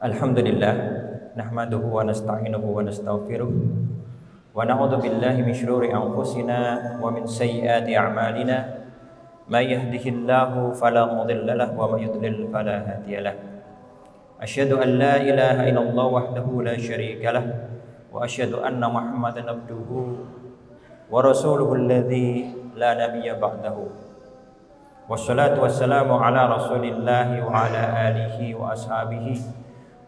Alhamdulillah, nahmaduhu wa nasta'inuhu wa nastaghfiruh wa na'udzu billahi min shururi anfusina wa min sayyiati a'malina may yahdihillahu fala mudilla lahu wa may yudlil fala hadiya lahu. Asyhadu an la ilaha illallah wahdahu la syarika lah wa asyhadu anna Muhammadan abduhu wa rasuluhu alladzi la nabiyya ba'dahu. Wassalatu wassalamu ala rasulillahi wa ala alihi wa ashabihi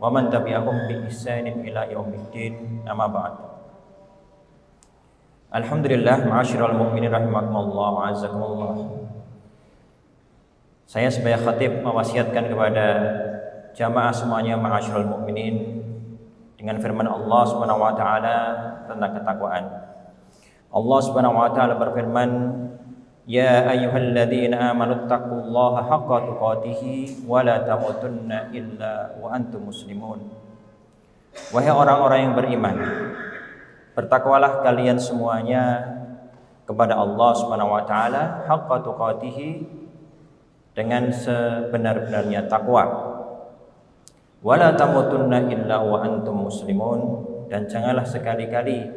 wa man tabi'ahum bi ihsanin ila yaumiddin, amma ba'd. Alhamdulillah, ma'asyiral mu'minin rahimakumullah wa azakumullah. Saya sebagai khatib mewasiatkan kepada jamaah semuanya, ma'asyiral mu'minin, dengan firman Allah Subhanahu wa taala tentang ketakwaan. Allah Subhanahu wa taala berfirman, ya ayyuhalladzina amanu taqullaha haqqa tuqatih wa la tamutunna illa wa antum muslimun. Wahai orang-orang yang beriman, bertakwalah kalian semuanya kepada Allah Subhanahu wa taala haqqa tuqatih, dengan sebenar-benarnya takwa. Wa la tamutunna illa wa antum muslimun, dan janganlah sekali-kali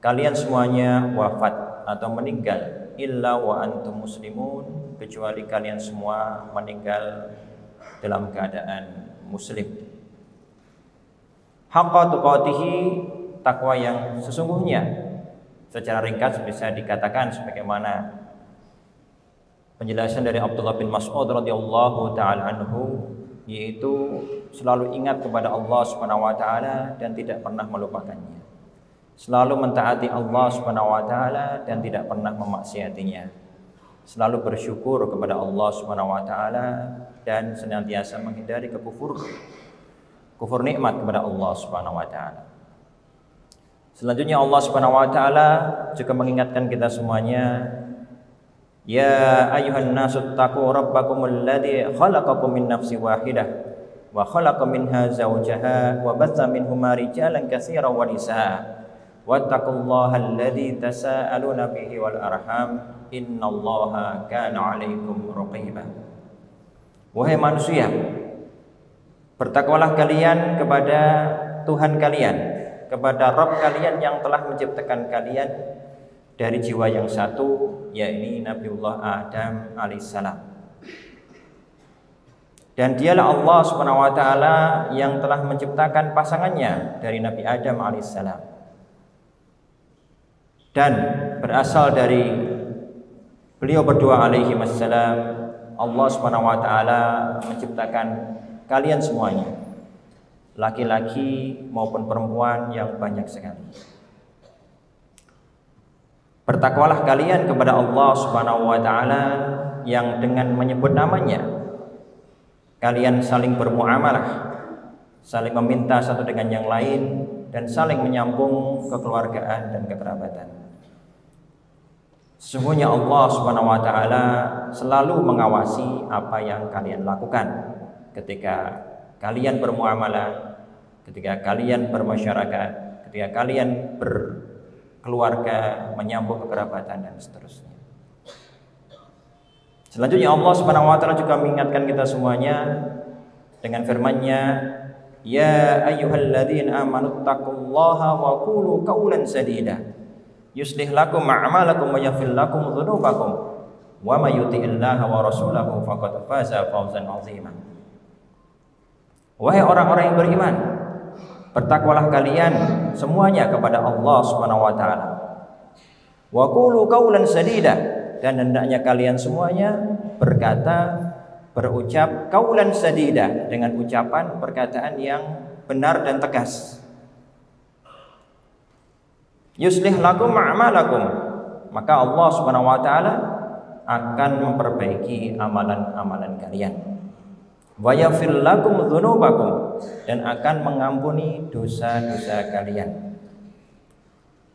kalian semuanya wafat atau meninggal illa wa antum muslimun, kecuali kalian semua meninggal dalam keadaan muslim. Haqqa tuqatihi, takwa yang sesungguhnya, secara ringkas bisa dikatakan sebagaimana penjelasan dari Abdullah bin Mas'ud radhiyallahu taala anhu, yaitu selalu ingat kepada Allah Subhanahu wa taala dan tidak pernah melupakannya, selalu mentaati Allah Subhanahu wa taala dan tidak pernah memaksiatinya, selalu bersyukur kepada Allah Subhanahu wa taala dan senantiasa menghindari kufur nikmat kepada Allah Subhanahu wa taala. Selanjutnya Allah Subhanahu wa taala juga mengingatkan kita semuanya, ya ayyuhan nasu taqu rabbakumul ladzi khalaqakum min nafsin wahidah wa khalaqa minha zawjaha wa batha minhuma rijalan katsiran wa nisaa wattaqullaha alladzi tasaaluna bihi wal arham innallaha kana 'alaikum raqiba. Wahai manusia, bertakwalah kalian kepada Tuhan kalian, kepada Rabb kalian yang telah menciptakan kalian dari jiwa yang satu, yakni Nabiullah Adam alaihissalam. Dan dialah Allah Subhanahu wa taala yang telah menciptakan pasangannya dari Nabi Adam alaihissalam. Dan berasal dari beliau berdua alaihi wassalam, Allah Subhanahu wa taala menciptakan kalian semuanya, laki-laki maupun perempuan, yang banyak sekali. Bertakwalah kalian kepada Allah Subhanahu wa taala yang dengan menyebut namanya kalian saling bermuamalah, saling meminta satu dengan yang lain, dan saling menyambung kekeluargaan dan kekerabatan. Sesungguhnya Allah Subhanahu wa taala selalu mengawasi apa yang kalian lakukan ketika kalian bermuamalah, ketika kalian bermasyarakat, ketika kalian berkeluarga, menyambung kekerabatan dan seterusnya. Selanjutnya Allah Subhanahu wa taala juga mengingatkan kita semuanya dengan firman-Nya, ya ayyuhalladzina amanu taqullaha wa qulu qawlan sadida yuslih lakum a'malakum wa yaghfir lakum dzunubakum wa may yuti'illaha wa rasulahu faqad faza fawzan 'azima. Wahai orang-orang yang beriman, bertakwalah kalian semuanya kepada Allah Subhanahu wa taala. Wa qulu qawlan sadida, dan hendaknya kalian semuanya berucap qaulan sadida, dengan ucapan perkataan yang benar dan tegas. Yuslih lakum a'malakum, maka Allah Subhanahu wa taala akan memperbaiki amalan-amalan kalian. Wa yaghfir lakum dzunubakum, dan akan mengampuni dosa-dosa kalian.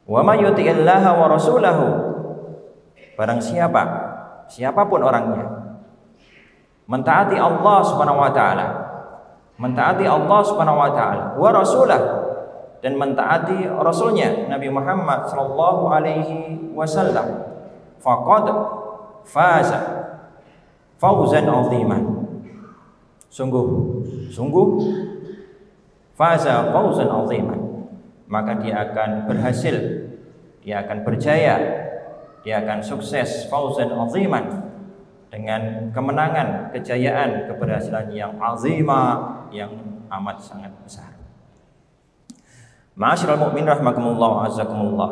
Wa may yuti'illaha wa rasulahu, barang siapapun orangnya mentaati Allah Subhanahu wa taala, mentaati Allah Subhanahu wa taala, wa rasulah, dan mentaati Rasulnya Nabi Muhammad sallallahu alaihi wasallam, faqad faza fawzan 'aziman, sungguh faza fawzan 'aziman, maka dia akan berhasil, dia akan berjaya, dia akan sukses fawzan 'aziman, dengan kemenangan, kejayaan, keberhasilan yang azimah, yang amat sangat besar. Ma'asyiral mu'minin rahimakumullah wa azzakumullah.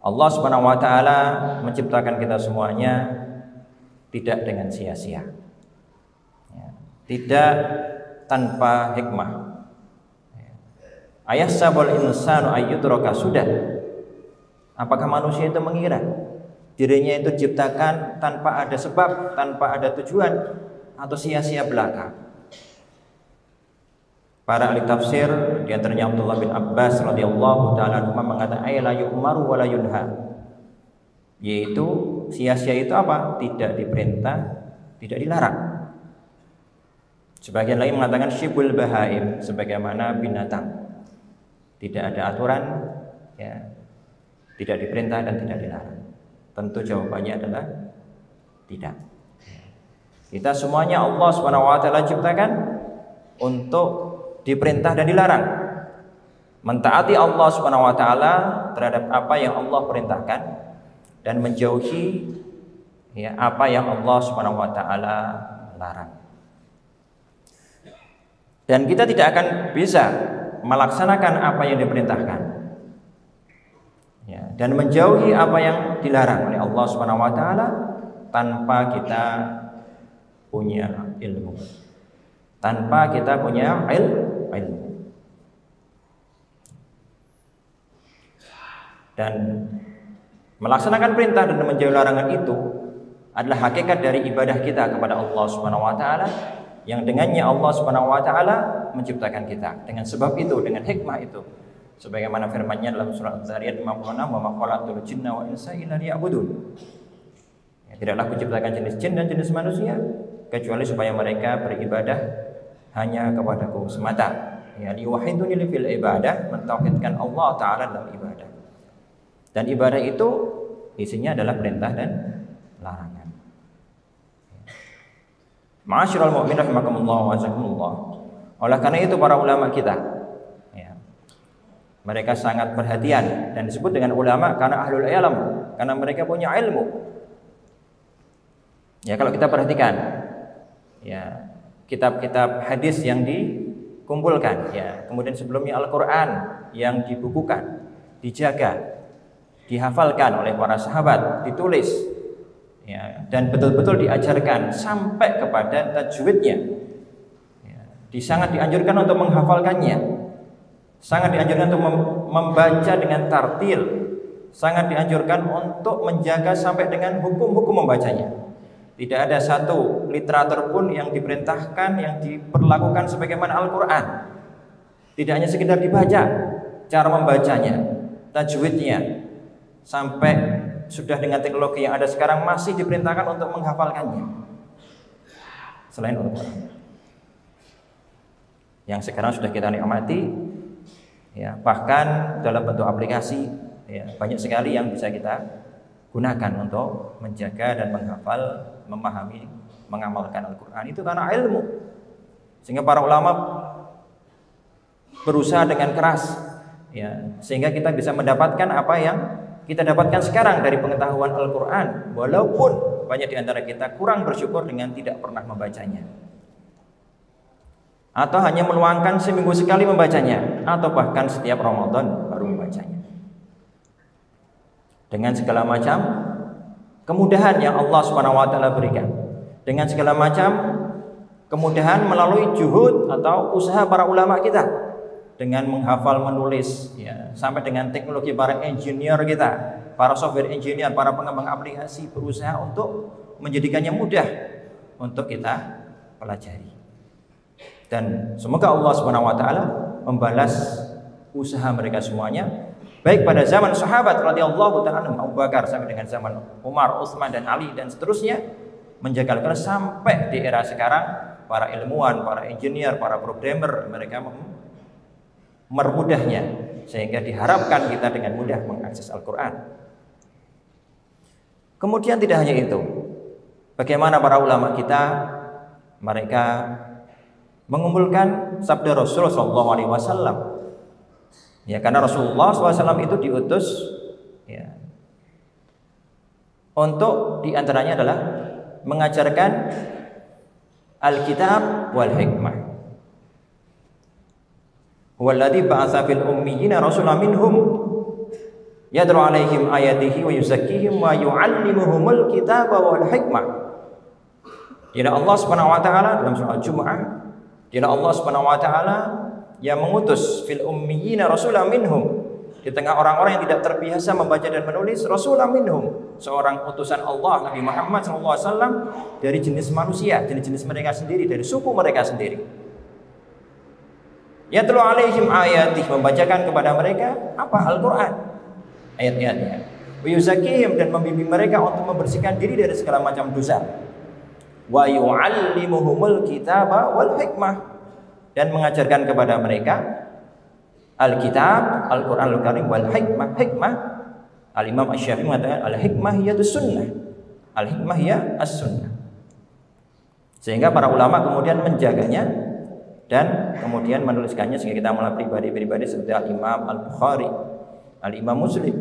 Allah Subhanahu wa taala menciptakan kita semuanya tidak dengan sia-sia. Ya, tidak tanpa hikmah. Ayahsabul insanu ayyutraka sudah. Apakah manusia itu mengira dirinya itu diciptakan tanpa ada sebab, tanpa ada tujuan, atau sia-sia belaka? Para ahli tafsir, di antaranya Abdullah bin Abbas radhiyallahu taala anhu mengatakan la yu'maru wa la yunha. Yaitu sia-sia itu apa? Tidak diperintah, tidak dilarang. Sebagian lain mengatakan syibul bahaim, sebagaimana binatang. Tidak ada aturan, ya, tidak diperintah dan tidak dilarang. Tentu jawabannya adalah tidak. Kita semuanya Allah Subhanahu wa taala ciptakan untuk diperintah dan dilarang. Mentaati Allah Subhanahu wa taala terhadap apa yang Allah perintahkan dan menjauhi ya apa yang Allah Subhanahu wa taala larang. Dan kita tidak akan bisa melaksanakan apa yang diperintahkan ya, dan menjauhi apa yang dilarang oleh Allah Subhanahu wa taala tanpa kita punya ilmu. Tanpa kita punya ilmu. Dan melaksanakan perintah dan menjauhi larangan itu adalah hakikat dari ibadah kita kepada Allah Subhanahu wa taala, yang dengannya Allah Subhanahu wa taala menciptakan kita. Dengan sebab itu, dengan hikmah itu, sebagaimana firman-Nya dalam surah Az-Zariyat 56, "Wa ma khalaqtul jinna wal insa illa liya'budun." Ya, tidaklah kuciptakan jenis jin dan jenis manusia kecuali supaya mereka beribadah hanya kepadaku semata. Ya, liwahiduni fil ibadah, mentauhidkan Allah taala dalam ibadah. Dan ibadah itu isinya adalah perintah dan larangan. Ma'asyiral mu'minin rahimakumullah wa jazakumullah. Oleh karena itu para ulama kita ya, mereka sangat perhatian dan disebut dengan ulama karena ahlul ilm, karena mereka punya ilmu. Ya, kalau kita perhatikan ya kitab-kitab hadis yang dikumpulkan ya, kemudian sebelumnya Al-Qur'an yang dibukukan, dijaga, dihafalkan oleh para sahabat, ditulis ya, dan betul-betul diajarkan sampai kepada tajwidnya. Sangat dianjurkan untuk menghafalkannya, sangat dianjurkan untuk membaca dengan tartil, sangat dianjurkan untuk menjaga sampai dengan hukum-hukum membacanya. Tidak ada satu literatur pun yang diperintahkan, yang diperlakukan sebagaimana Al-Quran. Tidak hanya sekedar dibaca, cara membacanya, tajwidnya, sampai sudah dengan teknologi yang ada sekarang masih diperintahkan untuk menghafalkannya selain Al-Quran yang sekarang sudah kita nikmati ya, bahkan dalam bentuk aplikasi ya, banyak sekali yang bisa kita gunakan untuk menjaga dan menghafal, memahami, mengamalkan Al-Quran itu karena ilmu. Sehingga para ulama berusaha dengan keras ya, sehingga kita bisa mendapatkan apa yang kita dapatkan sekarang dari pengetahuan Al-Quran, walaupun banyak di antara kita kurang bersyukur dengan tidak pernah membacanya, atau hanya meluangkan seminggu sekali membacanya, atau bahkan setiap Ramadan baru membacanya. Dengan segala macam kemudahan yang Allah Subhanahu wa taala berikan, dengan segala macam kemudahan melalui juhud atau usaha para ulama kita dengan menghafal, menulis ya, sampai dengan teknologi para engineer kita, para software engineer, para pengembang aplikasi berusaha untuk menjadikannya mudah untuk kita pelajari. Dan semoga Allah Subhanahu wa taala membalas usaha mereka semuanya, baik pada zaman sahabat radhiyallahu taala Abu Bakar sampai dengan zaman Umar, Utsman dan Ali dan seterusnya, menjaga Al-Quran sampai di era sekarang. Para ilmuwan, para engineer, para programmer, mereka mempermudahnya sehingga diharapkan kita dengan mudah mengakses Al-Quran. Kemudian tidak hanya itu, bagaimana para ulama kita, mereka mengumpulkan sabda Rasul sallallahu alaihi wasallam. Ya, karena Rasulullah SAW itu diutus ya, untuk diantaranya adalah mengajarkan Alkitab wal hikmah. Walladzi ba'atsa fil ummiyina rasulan minhum yad'u 'alaihim ayatihi wa yuzakkihim wa yu'allimuhumul kitaba wal hikmah. Dia Allah Subhanahu wa taala dalam surah Al-Jumu'ah, dia Allah Subhanahu wa taala yang mengutus fil ummiyina rasulan minhum, di tengah orang-orang yang tidak terbiasa membaca dan menulis, rasulan minhum, seorang utusan Allah Nabi Muhammad SAW dari jenis manusia, dari jenis mereka sendiri, dari suku mereka sendiri. Yatlu alaihim ayatih, membacakan kepada mereka apa? Al-Quran, ayat-ayatnya. Wa yuzakkihim, dan membimbing mereka untuk membersihkan diri dari segala macam dosa. Wa yu'allimuhumul kitaba wal hikmah, dan mengajarkan kepada mereka Alkitab, Al-Quranul Karim wal hikmah. Hikmah, Al-Imam Asy-Syafi'i mengatakan al-hikmah hiya as-sunnah. Al-hikmah hiya as-sunnah. Sehingga para ulama kemudian menjaganya dan kemudian menuliskannya, sehingga kita mulai pribadi-pribadi seperti Al-Imam Al-Bukhari, Al-Imam Muslim,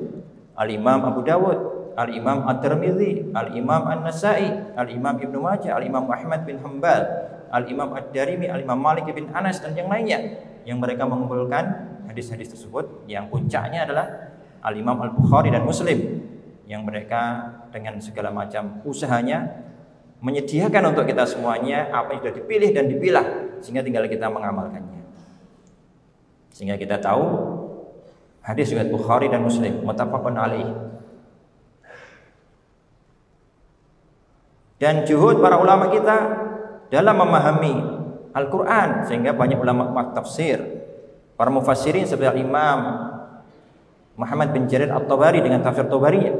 Al-Imam Abu Dawud, Al-Imam At-Tirmidzi, Al-Imam An-Nasa'i, Al-Imam Ibnu Majah, Al-Imam Ahmad bin Hanbal, Al-Imam Ad-Darimi, Al-Imam Malik bin Anas, dan yang lainnya, yang mereka mengumpulkan hadis-hadis tersebut, yang puncaknya adalah Al-Imam Al-Bukhari dan Muslim, yang mereka dengan segala macam usahanya menyediakan untuk kita semuanya apa yang sudah dipilih dan dipilah, sehingga tinggal kita mengamalkannya. Sehingga kita tahu hadis riwayat Bukhari dan Muslim muttafaqun alaih. Dan juhud para ulama kita dalam memahami Al-Quran, sehingga banyak ulama tafsir, para mufassirin seperti Imam Muhammad bin Jarir At-Tabari dengan tafsir Tabariyah,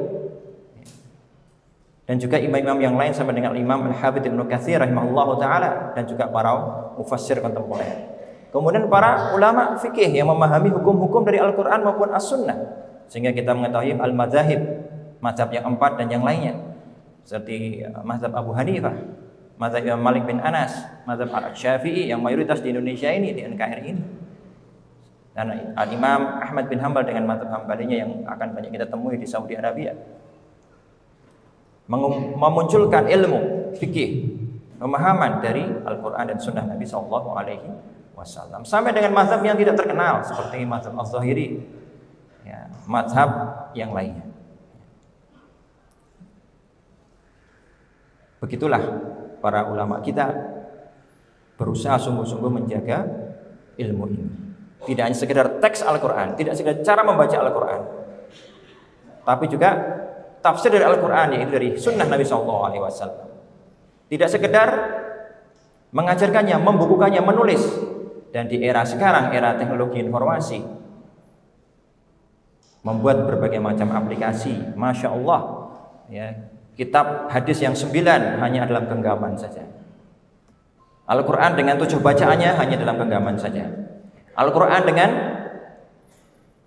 dan juga imam-imam yang lain sampai dengan Imam Al-Hafidz Ibnu Katsir rahimahullahu taala, dan juga para mufassir kontemporer. Kemudian para ulama fikih yang memahami hukum-hukum dari Al-Quran maupun As-Sunnah, sehingga kita mengetahui al-madzhab, mazhab yang 4 dan yang lainnya, seperti mazhab Abu Hanifah, mazhab Imam Malik bin Anas, mazhab Al-Syafi'i yang mayoritas di Indonesia ini, di NKRI ini, dan Al-Imam Ahmad bin Hanbal dengan mazhab Hambalinya yang akan banyak kita temui di Saudi Arabia, memunculkan ilmu fikih, pemahaman dari Al-Quran dan Sunnah Nabi Sallallahu Alaihi Wasallam, sampai dengan mazhab yang tidak terkenal seperti mazhab Az-Zahiri, ya, mazhab yang lainnya. Begitulah para ulama kita berusaha sungguh-sungguh menjaga ilmu ini. Tidak hanya sekedar teks Al-Quran, tidak sekedar cara membaca Al-Quran, tapi juga tafsir dari Al-Quran, yaitu dari Sunnah Nabi SAW. Tidak sekedar mengajarkannya, membukukannya, menulis. Dan di era sekarang, era teknologi informasi, membuat berbagai macam aplikasi. Masya Allah, ya, kitab hadis yang 9 hanya dalam genggaman saja. Al-Quran dengan 7 bacaannya hanya dalam genggaman saja. Al-Quran dengan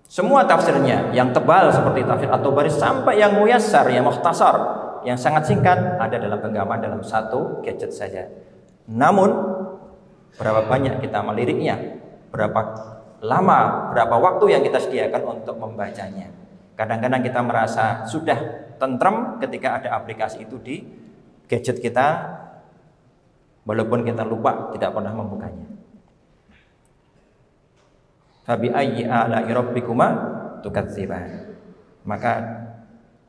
semua tafsirnya, yang tebal seperti tafsir At-Tabari sampai yang muyassar, yang mukhtasar, yang sangat singkat, ada dalam genggaman dalam satu gadget saja. Namun berapa banyak kita meliriknya, berapa lama, berapa waktu yang kita sediakan untuk membacanya. Kadang-kadang kita merasa sudah tentrem ketika ada aplikasi itu di gadget kita, walaupun kita lupa, tidak pernah membukanya. Fabi ayyi ala'i rabbikuma tukadziban. Maka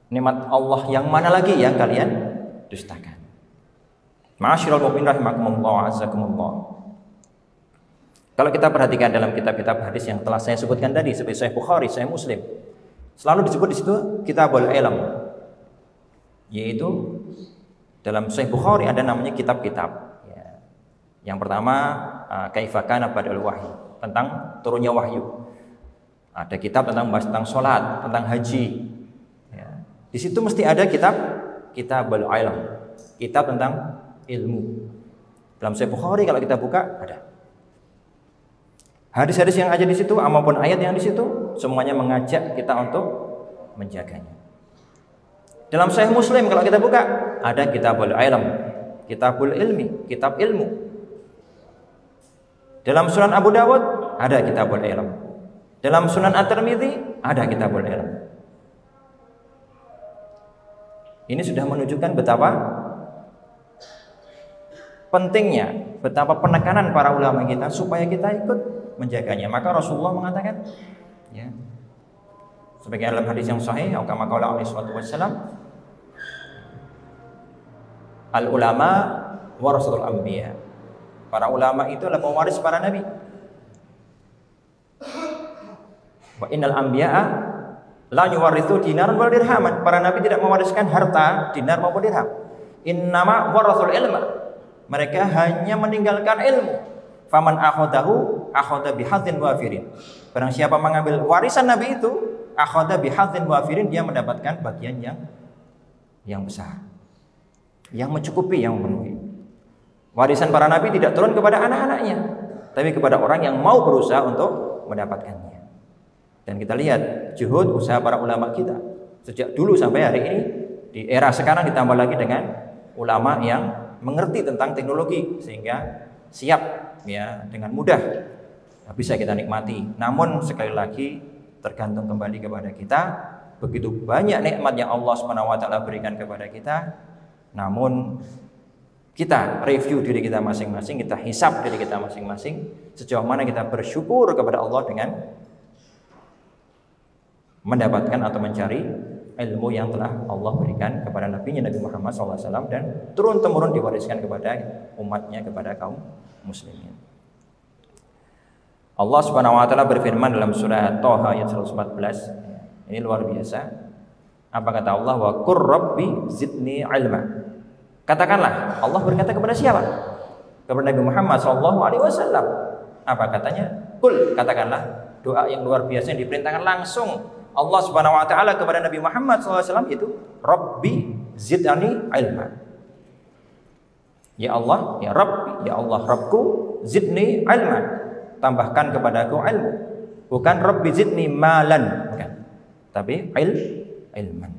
nikmat Allah yang mana lagi yang kalian dustakan? Ma'asyiral mu'minin rahimakumullah, azakumullah. Kalau kita perhatikan dalam kitab-kitab hadis yang telah saya sebutkan tadi, seperti Sahih Bukhari, Sahih Muslim, selalu disebut di situ Kitabul Ilm, yaitu dalam Sahih Bukhari ada namanya kitab-kitab. Ya. Yang pertama, Kaifa Kana Badal Wahyi, tentang turunnya wahyu. Ada kitab tentang sholat, tentang haji. Ya. Di situ mesti ada Kitabul Ilm, kitab tentang ilmu. Dalam Sahih Bukhari kalau kita buka ada hadis-hadis yang ada di situ, maupun ayat yang di situ, semuanya mengajak kita untuk menjaganya. Dalam Sahih Muslim kalau kita buka ada Kitabul Ilm, Kitabul Ilmi, kitab ilmu. Dalam Sunan Abu Dawud ada Kitabul Ilm. Dalam Sunan At-Tirmidzi ada Kitabul Ilm. Ini sudah menunjukkan betapa pentingnya, betapa penekanan para ulama kita supaya kita ikut menjaganya. Maka Rasulullah mengatakan, ya, sebagai dalam hadis yang sahih, kama qala alaihi salatu wassalam, al ulama warasatul anbiya. Para ulama itu adalah pewaris para nabi. Wa innal anbiya'a la yuwarithu dinaran wal dirhaman. Para nabi tidak mewariskan harta, dinar maupun dirham. Innama warasul ilma. Mereka hanya meninggalkan ilmu. Faman akhadahu akhadha bihadzin wafirin. Barang siapa mengambil warisan nabi itu, akhadha bihadzin wafirin, dia mendapatkan bagian yang besar, yang mencukupi, yang memenuhi. Warisan para nabi tidak turun kepada anak-anaknya, tapi kepada orang yang mau berusaha untuk mendapatkannya. Dan kita lihat juhud usaha para ulama kita sejak dulu sampai hari ini, di era sekarang ditambah lagi dengan ulama yang mengerti tentang teknologi sehingga siap, ya, dengan mudah bisa kita nikmati. Namun sekali lagi tergantung kembali kepada kita. Begitu banyak nikmat yang Allah SWT berikan kepada kita, namun kita review diri kita masing-masing, kita hisab diri kita masing-masing, sejauh mana kita bersyukur kepada Allah dengan mendapatkan atau mencari ilmu yang telah Allah berikan kepada Nabi-Nya Nabi Muhammad SAW dan turun-temurun diwariskan kepada umatnya, kepada kaum muslimin. Allah Subhanahu wa taala berfirman dalam surah Thaha ayat 114. Ini luar biasa. Apa kata Allah? Wa qur rabbi zidni ilma. Katakanlah, Allah berkata kepada siapa? Kepada Nabi Muhammad SAW. Apa katanya? Qul, katakanlah. Doa yang luar biasa yang diperintahkan langsung Allah Subhanahu wa taala kepada Nabi Muhammad SAW itu, Rabbi zidni ilma. Ya Allah, ya Rabbi, ya Allah Rabbku, zidni ilma, tambahkan kepadaku ilmu. Bukan Rabbi zidni malan, bukan, tapi ilman.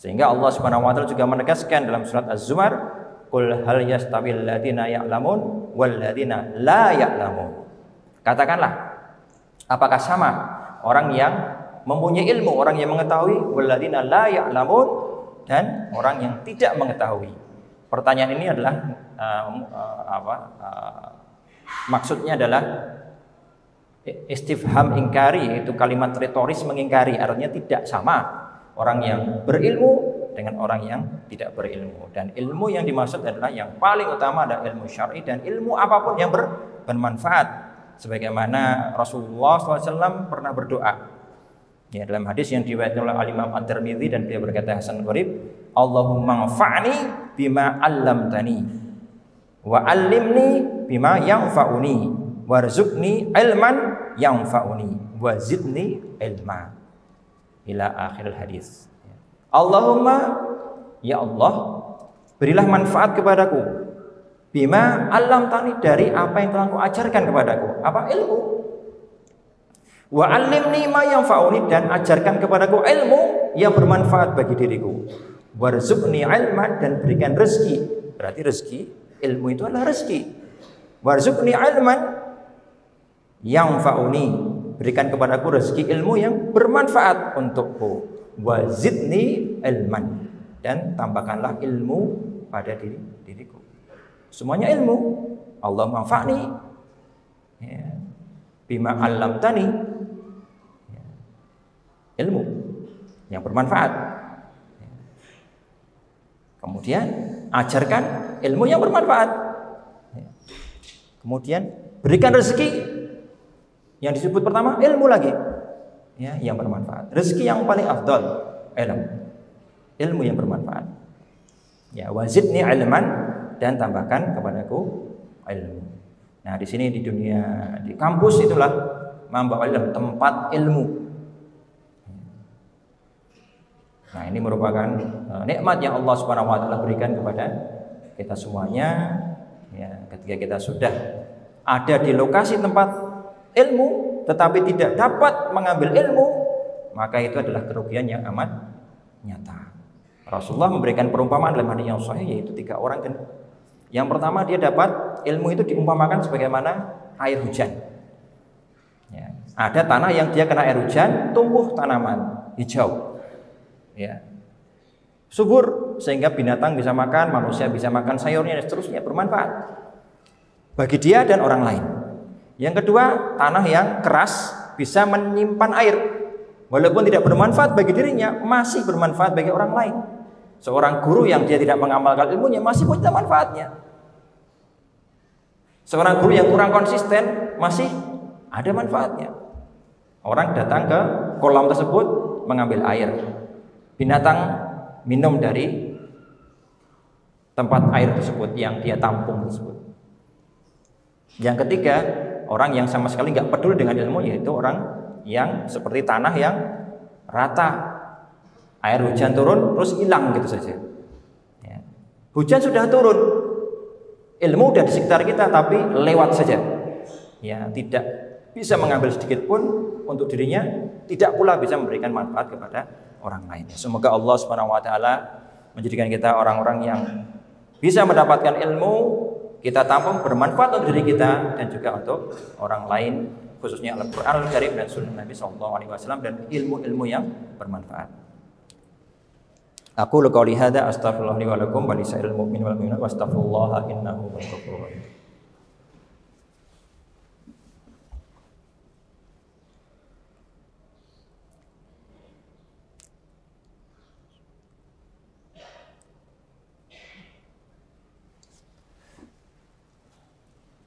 Sehingga Allah Subhanahu wa taala juga menegaskan dalam surat Az-Zumar, qul hal yastawil ladzina ya'lamun wal ladzina la ya'lamun. Katakanlah, apakah sama orang yang mempunyai ilmu, orang yang mengetahui, wal ladzina la ya'lamun, dan orang yang tidak mengetahui. Pertanyaan ini adalah maksudnya adalah istifham ingkari, yaitu kalimat retoris mengingkari, artinya tidak sama orang yang berilmu dengan orang yang tidak berilmu. Dan ilmu yang dimaksud adalah yang paling utama adalah ilmu syar'i dan ilmu apapun yang bermanfaat. Sebagaimana Rasulullah SAW pernah berdoa, ya, dalam hadis yang diriwayatkan oleh Imam At-Tirmidzi, dan dia berkata hasan gharib, Allahumma anfa'ni bima 'allamtani wa 'allimni bima yanfa'uni warzuqni ilman yanfa'uni wa zidni ilma. Ila akhir hadis. Allahumma, ya Allah, berilah manfaat kepadaku bima 'allamtani, dari apa yang telah Kau ajarkan kepadaku, apa ilmu. Wa 'allimni ma yanfa'uni, dan ajarkan kepadaku ilmu yang bermanfaat bagi diriku. Warzuqni ilman, dan berikan rezeki. Berarti rezeki, ilmu itu adalah rezeki. Warzuqni ilman yanfa'uni, berikan kepadaku rezeki ilmu yang bermanfaat untukku. Wazidni ilman, dan tambahkanlah ilmu pada diriku. Semuanya ilmu. Allah manfa'ni, ya, bima 'allamtani, ya, ilmu yang bermanfaat. Kemudian ajarkan ilmu yang bermanfaat. Kemudian berikan rezeki. Yang disebut pertama ilmu lagi, ya, yang bermanfaat. Rezeki yang paling afdal ilmu yang bermanfaat. Ya, wazidni ilman, dan tambahkan kepadaku ilmu. Nah, di sini di dunia, di kampus itulah membawa ilmu, tempat ilmu. Nah, ini merupakan nikmat yang Allah Subhanahu wa taala berikan kepada kita semuanya, ya, ketika kita sudah ada di lokasi tempat ilmu tetapi tidak dapat mengambil ilmu, maka itu adalah kerugian yang amat nyata. Rasulullah memberikan perumpamaan dalam hadis yang sahih, yaitu 3 orang. Yang pertama, dia dapat ilmu itu diumpamakan sebagaimana air hujan. Ya. Ada tanah yang dia kena air hujan, tumbuh tanaman hijau. Ya. Subur sehingga binatang bisa makan, manusia bisa makan sayurnya dan seterusnya, bermanfaat bagi dia dan orang lain. Yang kedua, tanah yang keras bisa menyimpan air. Walaupun tidak bermanfaat bagi dirinya, masih bermanfaat bagi orang lain. Seorang guru yang dia tidak mengamalkan ilmunya masih punya manfaatnya. Seorang guru yang kurang konsisten masih ada manfaatnya. Orang datang ke kolam tersebut mengambil air. Binatang minum dari tempat air tersebut yang dia tampung tersebut. Yang ketiga, orang yang sama sekali nggak peduli dengan ilmu, yaitu orang yang seperti tanah yang rata. Air hujan turun terus hilang gitu saja. Ya. Hujan sudah turun, ilmu udah di sekitar kita tapi lewat saja. Ya, tidak bisa mengambil sedikit pun untuk dirinya, tidak pula bisa memberikan manfaat kepada orang lain. Semoga Allah Subhanahu wa taala menjadikan kita orang-orang yang bisa mendapatkan ilmu, kita tampung bermanfaat untuk diri kita dan juga untuk orang lain, khususnya Al-Qur'an Al-Karim dan Sunnah Nabi SAW dan ilmu-ilmu yang bermanfaat. Aku qouli hadza astaghfirullah li wa lakum wa lisa'il mu'minin wal mu'minat wastaghfirullaha innahu huwal ghafurur rahim.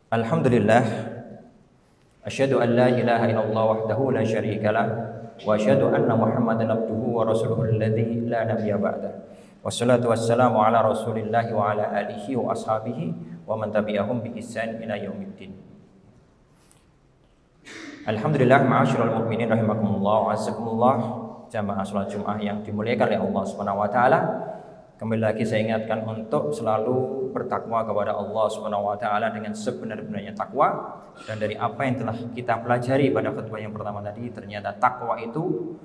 Alhamdulillah, asyhadu an la ilaha illallah wahdahu la syarika lah wa asyhadu anna Muhammadan abduhu wa rasuluhu alladzi la nabiyya ba'da. Wassalatu wassalamu ala Rasulillah wa ala alihi wa ashabihi wa man tabi'ahum bi ihsan ila yaumiddin. Alhamdulillah, ma'asyiral mukminin rahimakumullah wa azakumullah, jamaah salat Jumat yang dimuliakan oleh Allah Subhanahu wa taala. Kembali lagi saya ingatkan untuk selalu bertakwa kepada Allah Subhanahu wa taala dengan sebenar-benarnya takwa. Dan dari apa yang telah kita pelajari pada khutbah yang pertama tadi, ternyata takwa itu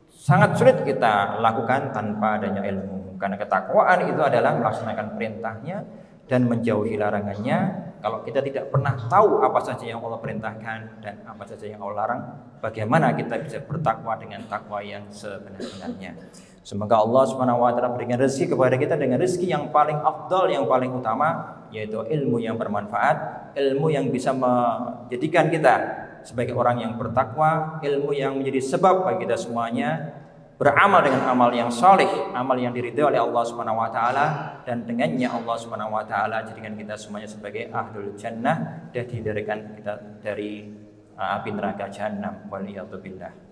sangat sulit kita lakukan tanpa adanya ilmu. Karena ketakwaan itu adalah melaksanakan perintahnya dan menjauhi larangannya. Kalau kita tidak pernah tahu apa saja yang Allah perintahkan dan apa saja yang Allah larang, bagaimana kita bisa bertakwa dengan takwa yang sebenar-benarnya. Semoga Allah Subhanahu wa taala berikan rezeki kepada kita dengan rezeki yang paling afdal, yang paling utama, yaitu ilmu yang bermanfaat, ilmu yang bisa menjadikan kita sebagai orang yang bertakwa, ilmu yang menjadi sebab bagi kita semuanya beramal dengan amal yang saleh, amal yang diridhai oleh Allah Subhanahu wa taala, dan dengannya Allah Subhanahu wa taala jadikan kita semuanya sebagai ahlul jannah dan dihindarkan kita dari api neraka jahannam. Waliyadzubillah.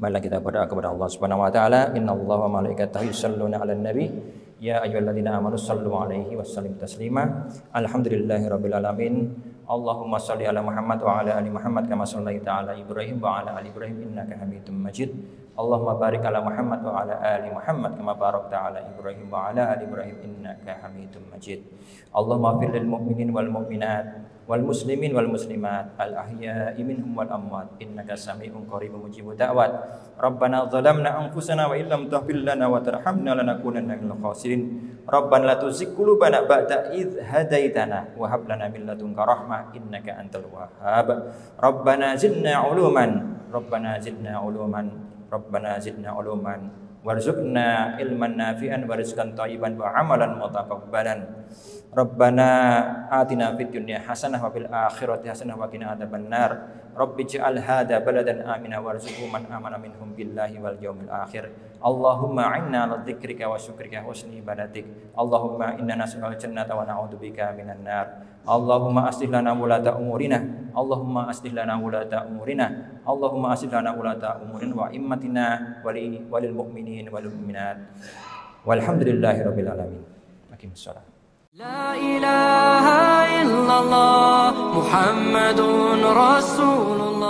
Marilah kita berdoa kepada Allah Subhanahu wa taala. Innallaha wa malaikatahu yusholluna 'alan nabi ya ayyuhalladzina amanu shallu 'alaihi wasallimu taslima. Alhamdulillahirabbil alamin. Allahumma shalli ala Muhammad wa ala ali Muhammad kama shallaita ala Ibrahim wa ala ali Ibrahim innaka Hamidum Majid. Allahumma barik ala Muhammad wa ala ali Muhammad kama barakta ala Ibrahim wa ala ali Ibrahim innaka Hamidum Majid. Allahumma fir lil mu'minin wal mu'minat wal muslimin wal muslimat al ahya'i minhum wal amwat innaka sami'un qaribun mujibud da'wat. Rabbana zalamna anfusana wa illam taghfir lana wa tarhamna lanakunanna minal khasirin. Rabbana la tuzigh qulubana ba'da idh hadaitana wa hab lana min ladunka rahmah innaka antal wahhab. Rabbana zidna uluman, Rabbana zidna uluman, Rabbana zidna uluman warzuqna ilman nafi'an wa rizqan thayyiban wa amalan mutaqabbalan. Rabbana atina fid dunya hasanah wa fil akhirati hasanah wa qina adzabannar. Rabbi ij'al hadza baladan amina warzuq man amana minhum billahi wal yaumil akhir. Allahumma inna ala dzikrika wa syukrika husni ibadatik. Allahumma inna nas'aluka jannata wa na'udzubika minan nar. Allahumma aslih lana wulata umurina. Allahumma aslih lana wulata umurina. Allahumma aslih lana wulata umurina wa immatina walil mu'minin wal mu'minat. Walhamdulillahirabbil alamin. Aqimissalah. La ilaha illallah Muhammadun Rasulullah.